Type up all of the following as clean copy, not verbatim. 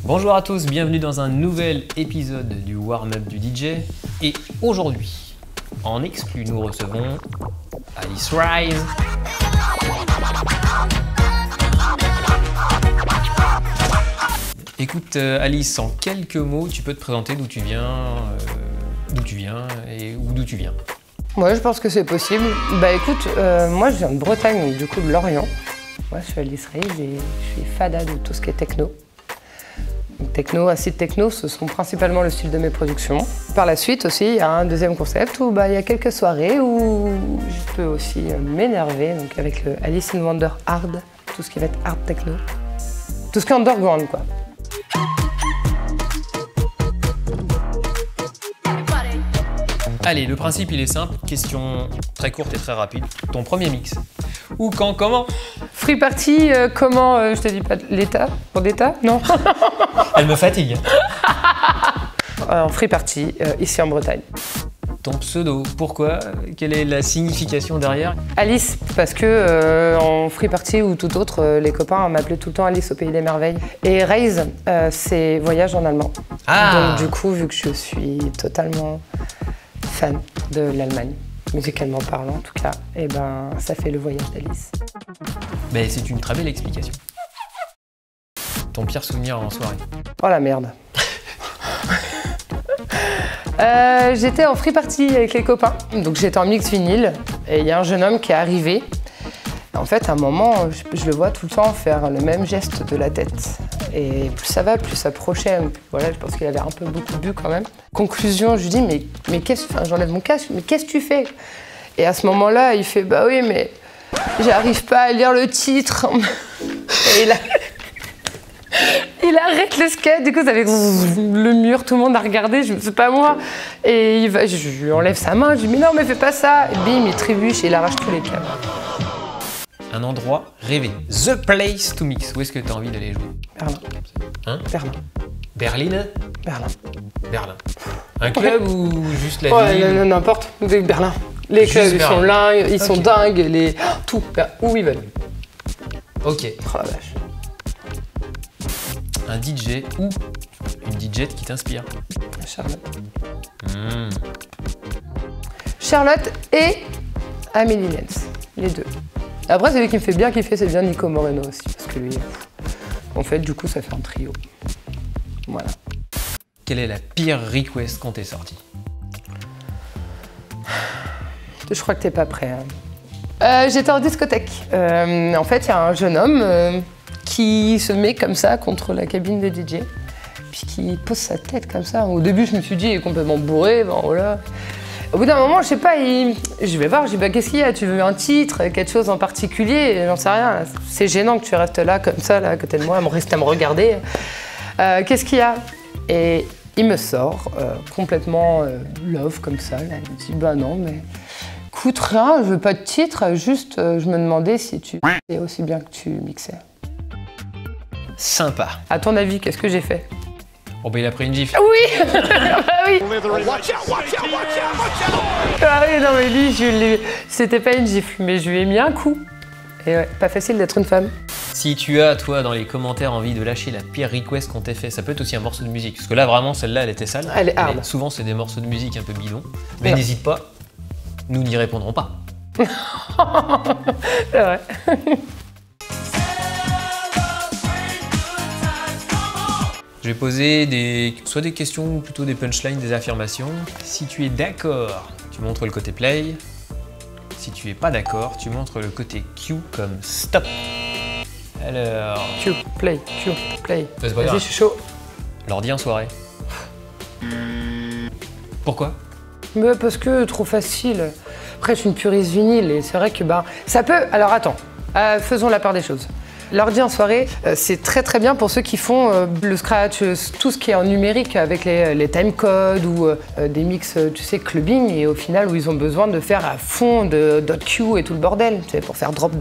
Bonjour à tous, bienvenue dans un nouvel épisode du warm-up du DJ. Et aujourd'hui, en exclu, nous recevons Alice Rise. Écoute Alice, en quelques mots, tu peux te présenter d'où tu viens et d'où tu viens. Ouais, je pense que c'est possible. Bah écoute, moi je viens de Bretagne, donc du coup de Lorient. Moi je suis Alice Rise et je suis fada de tout ce qui est techno. Donc, techno, acid techno, ce sont principalement le style de mes productions. Par la suite aussi, il y a un deuxième concept où il y a quelques soirées où je peux aussi m'énerver, donc avec le Alice in Wonder Hard, tout ce qui va être hard techno. Tout ce qui est underground quoi. Allez, le principe il est simple, question très courte et très rapide. Ton premier mix. Où, quand, comment? Free Party, comment, je te dis pas l'état? Pour l'état? Non. Elle me fatigue. En Free Party, ici en Bretagne. Ton pseudo, pourquoi? Quelle est la signification derrière? Alice, parce que en Free Party ou tout autre, les copains m'appelaient tout le temps Alice au pays des merveilles. Et Reise, c'est voyage en allemand. Ah. Donc du coup, vu que je suis totalement fan de l'Allemagne, musicalement parlant en tout cas, et ben ça fait le voyage d'Alice. Ben, c'est une très belle explication. Ton pire souvenir en soirée? Oh la merde. J'étais en free party avec les copains, donc j'étais en mix vinyle, et il y a un jeune homme qui est arrivé. En fait, à un moment, je le vois tout le temps faire le même geste de la tête. Et plus ça va, plus ça s'approchait. Voilà, je pense qu'il avait un peu beaucoup bu quand même. Conclusion, je lui dis, mais qu'est-ce que tu fais? J'enlève mon casque, mais qu'est-ce que tu fais? Et à ce moment-là, il fait, bah oui, mais j'arrive pas à lire le titre. Et il arrête le skate, du coup ça fait le mur, tout le monde a regardé, c'est pas moi. Et je lui enlève sa main, je lui dis, mais non, mais fais pas ça. Et bim, il trébuche et il arrache tous les câbles. Un endroit rêvé. The place to mix. Où est-ce que tu as envie d'aller jouer? Berlin. Hein? Berlin. Berlin? Berlin. Berlin. Un club ou juste la ville? Ouais, n'importe. Berlin. Les clubs, ils sont là, ils sont dingues, tout, où ils veulent. Ok. Oh la vache. Un DJ ou une DJ qui t'inspire? Charlotte. Charlotte et Amélie Lenz, les deux. Après, celui qui me fait bien kiffer, c'est bien Nico Moreno aussi, parce que lui, en fait, du coup, ça fait un trio. Voilà. Quelle est la pire request qu'on t'ait sortie? Je crois que t'es pas prêt. Hein. J'étais en discothèque. En fait, il y a un jeune homme qui se met comme ça contre la cabine des DJ, puis qui pose sa tête comme ça. Au début, je me suis dit, il est complètement bourré, ben voilà. Au bout d'un moment, je sais pas, je vais voir, je dis, bah, qu'est-ce qu'il y a? Tu veux un titre, quelque chose en particulier? J'en sais rien. C'est gênant que tu restes là, comme ça, là, à côté de moi, à me regarder. Qu'est-ce qu'il y a? Et il me sort complètement love, comme ça. Là. Il me dit, bah non, mais écoute, rien, je veux pas de titre, juste, je me demandais si tu sais aussi bien que tu mixais. Sympa. À ton avis, qu'est-ce que j'ai fait? Oh bah il a pris une gifle. Oui. Bah oui. Ah oui, non mais lui, c'était pas une gifle, mais je lui ai mis un coup. Et ouais, pas facile d'être une femme. Si tu as, toi, dans les commentaires, envie de lâcher la pire request qu'on t'ait fait, ça peut être aussi un morceau de musique. Parce que là, vraiment, celle-là, elle était sale. Elle est hard. Souvent, c'est des morceaux de musique un peu bidons. Mais ouais. N'hésite pas, nous n'y répondrons pas. C'est vrai. Je vais poser soit des questions ou plutôt des punchlines, des affirmations. Si tu es d'accord, tu montres le côté play. Si tu es pas d'accord, tu montres le côté Q comme stop. Alors... Q, play, Q, play. Vas-y, je suis chaud. L'ordi en soirée. Pourquoi? Mais parce que trop facile. Après, je suis une puriste vinyle et c'est vrai que ça peut... Alors attends, faisons la part des choses. L'ordi en soirée, c'est très bien pour ceux qui font le scratch, tout ce qui est en numérique avec les timecodes ou des mix, tu sais, clubbing, et au final où ils ont besoin de faire à fond de .q et tout le bordel, tu sais, pour faire drop.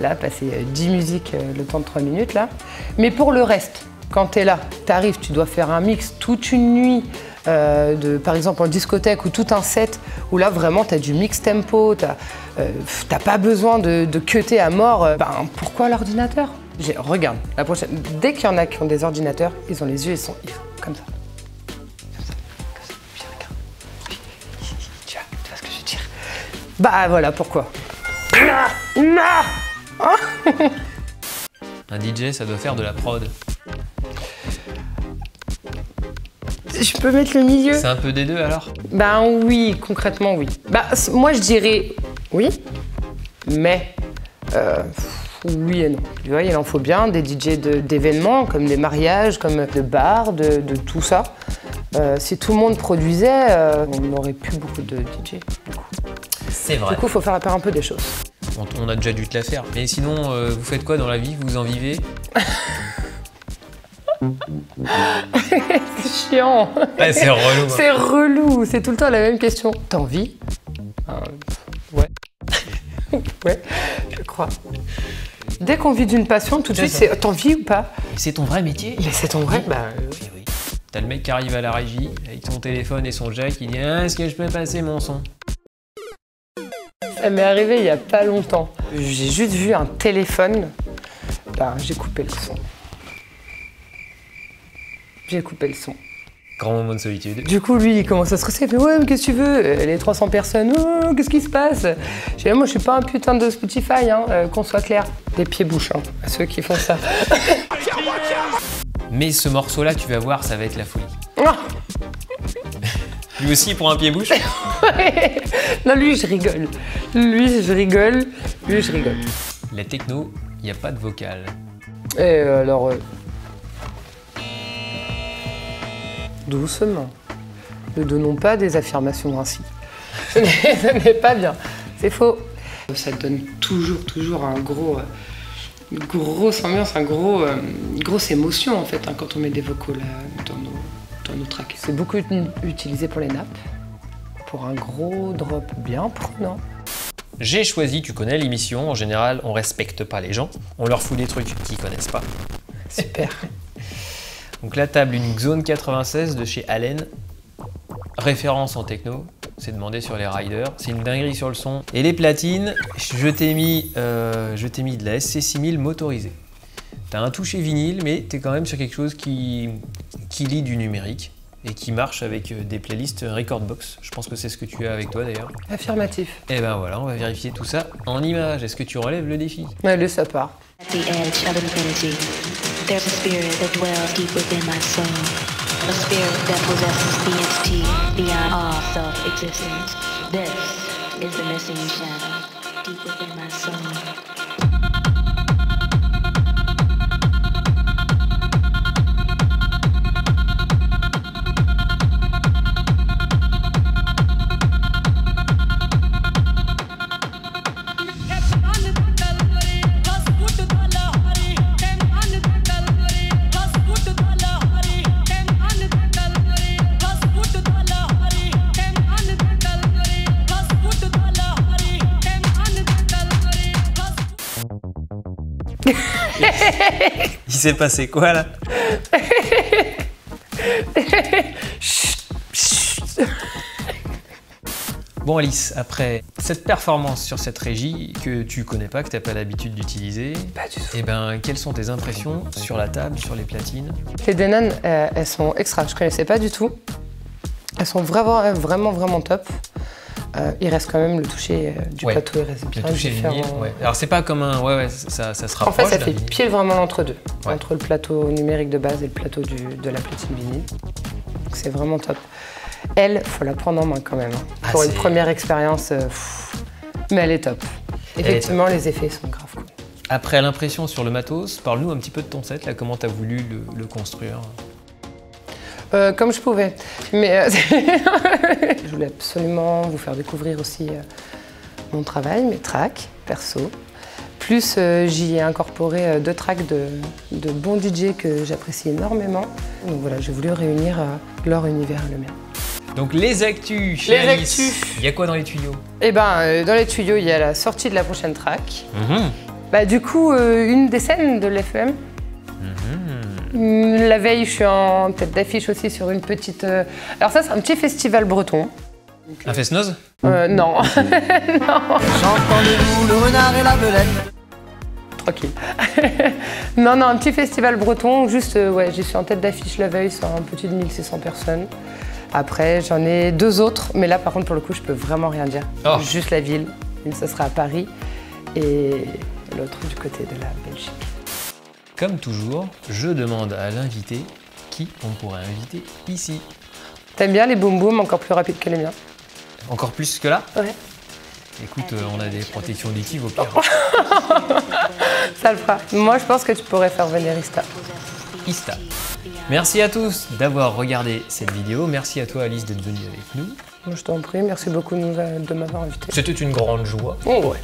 Là, passer 10 musiques le temps de 3 minutes là. Mais pour le reste, quand t'es là, t'arrives, tu dois faire un mix toute une nuit, par exemple en discothèque ou tout un set où là vraiment t'as du mix tempo, t'as pas besoin de cutter à mort, pourquoi l'ordinateur? Regarde, la prochaine. Dès qu'il y en a qui ont des ordinateurs, ils ont les yeux, ils sont comme ça. Puis regarde. Tu vois ce que je veux dire? Bah voilà pourquoi. Non. Un DJ, ça doit faire de la prod. Je peux mettre le milieu? C'est un peu des deux alors? Ben oui, concrètement oui. Bah moi je dirais oui, mais oui et non. Tu vois, il en faut bien des DJ d'événements, comme des mariages, comme de bars, de tout ça. Si tout le monde produisait, on n'aurait plus beaucoup de DJ. C'est vrai. Du coup, il faut faire la part un peu des choses. On a déjà dû te la faire. Mais sinon, vous faites quoi dans la vie? Vous en vivez? C'est chiant. Ouais, c'est relou. C'est relou, c'est tout le temps la même question. T'en vis? Ouais. Ouais, je crois. Dès qu'on vit d'une passion, tout de suite, c'est t'en vis ou pas? C'est ton vrai métier? Mais c'est ton vrai? Bah oui. T'as le mec qui arrive à la régie avec son téléphone et son jack, il dit ah, est-ce que je peux passer mon son? Ça m'est arrivé il y a pas longtemps. J'ai juste vu un téléphone, bah j'ai coupé le son. J'ai coupé le son. Grand moment de solitude. Du coup, lui, il commence à se stresser. Il fait ouais, mais qu'est-ce que tu veux? Les 300 personnes, oh, qu'est-ce qui se passe? J'ai dit, moi, je suis pas un putain de Spotify, hein, qu'on soit clair. Des pieds-bouches, hein, à ceux qui font ça. Mais ce morceau-là, tu vas voir, ça va être la folie. Oh. Lui aussi, pour un pied-bouche? Non, lui, je rigole. Lui, je rigole. Lui, je rigole. La techno, il n'y a pas de vocal. Et alors... doucement. Ne donnons pas des affirmations ainsi. Ce n'est pas bien. C'est faux. Ça donne toujours un une grosse ambiance, grosse émotion en fait, hein, quand on met des vocaux là, dans nos tracks. C'est beaucoup utilisé pour les nappes, pour un gros drop bien prenant. J'ai choisi, tu connais l'émission, en général on respecte pas les gens, on leur fout des trucs qu'ils connaissent pas. Super. Donc la table, une Zone 96 de chez Allen, référence en techno, c'est demandé sur les riders, c'est une dinguerie sur le son. Et les platines, je t'ai mis de la SC6000 motorisée. T'as un toucher vinyle, mais t'es quand même sur quelque chose qui lit du numérique et qui marche avec des playlists Recordbox. Je pense que c'est ce que tu as avec toi d'ailleurs. Affirmatif. Et ben voilà, on va vérifier tout ça en images. Est-ce que tu relèves le défi? Allez, ça part. At the edge of infinity, there's a spirit that dwells deep within my soul. A spirit that possesses the entity beyond all self-existence. This is the missing shadow deep within my soul. Il s'est passé quoi là? Bon Alice, après cette performance sur cette régie que tu connais pas, que tu n'as pas l'habitude d'utiliser, et ben quelles sont tes impressions sur la table, sur les platines? Les Denon, elles sont extra, je connaissais pas du tout. Elles sont vraiment top. Il reste quand même le toucher du plateau, il reste bien le toucher vinyle, ouais. Alors c'est pas comme un... ça se rapproche. En fait, ça fait pile vraiment l'entre-deux, ouais. Entre le plateau numérique de base et le plateau de la platine vinyle. Donc c'est vraiment top. Elle, faut la prendre en main quand même. Hein. Pour une première expérience, mais elle est top. Effectivement, les effets sont grave cool. Après l'impression sur le matos, parle-nous un petit peu de ton set, là, comment tu as voulu le construire? Comme je pouvais, mais je voulais absolument vous faire découvrir aussi mon travail, mes tracks perso. Plus j'y ai incorporé 2 tracks de bons DJ que j'apprécie énormément. Donc voilà, j'ai voulu réunir leur univers et le mien. Donc les actus chez Alice, il y a quoi dans les tuyaux? Eh ben, dans les tuyaux, il y a la sortie de la prochaine track. Bah, du coup, une des scènes de l'FEM. La veille, je suis en tête d'affiche aussi sur une petite... Alors ça, c'est un petit festival breton. Un fest-noz? Non. Non. J'entends le loup, le renard et la belette. tranquille. Non, un petit festival breton, juste, ouais, j'y suis en tête d'affiche la veille, c'est un petit de 1600 personnes. Après, j'en ai 2 autres, mais là, par contre, pour le coup, je peux vraiment rien dire. Oh. Juste la ville, ça sera à Paris, et l'autre du côté de la Belgique. Comme toujours, je demande à l'invité qui on pourrait inviter ici. T'aimes bien les boum boum encore plus rapides que les miens? Encore plus que là? Ouais. Écoute, on a des protections auditives au pire. Ça le fera. Moi, je pense que tu pourrais faire venir Ista. Ista. Merci à tous d'avoir regardé cette vidéo. Merci à toi Alice d'être venue avec nous. Je t'en prie, merci beaucoup de m'avoir invité. C'était une grande joie. Oh ouais.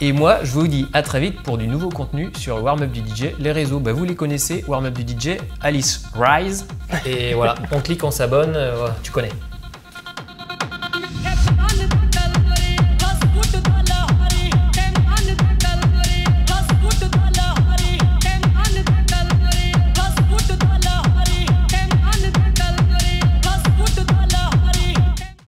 Et moi, je vous dis à très vite pour du nouveau contenu sur Warm Up du DJ. Les réseaux, bah, vous les connaissez. Warm Up du DJ, Alice Rise. Et voilà, on clique, on s'abonne, tu connais.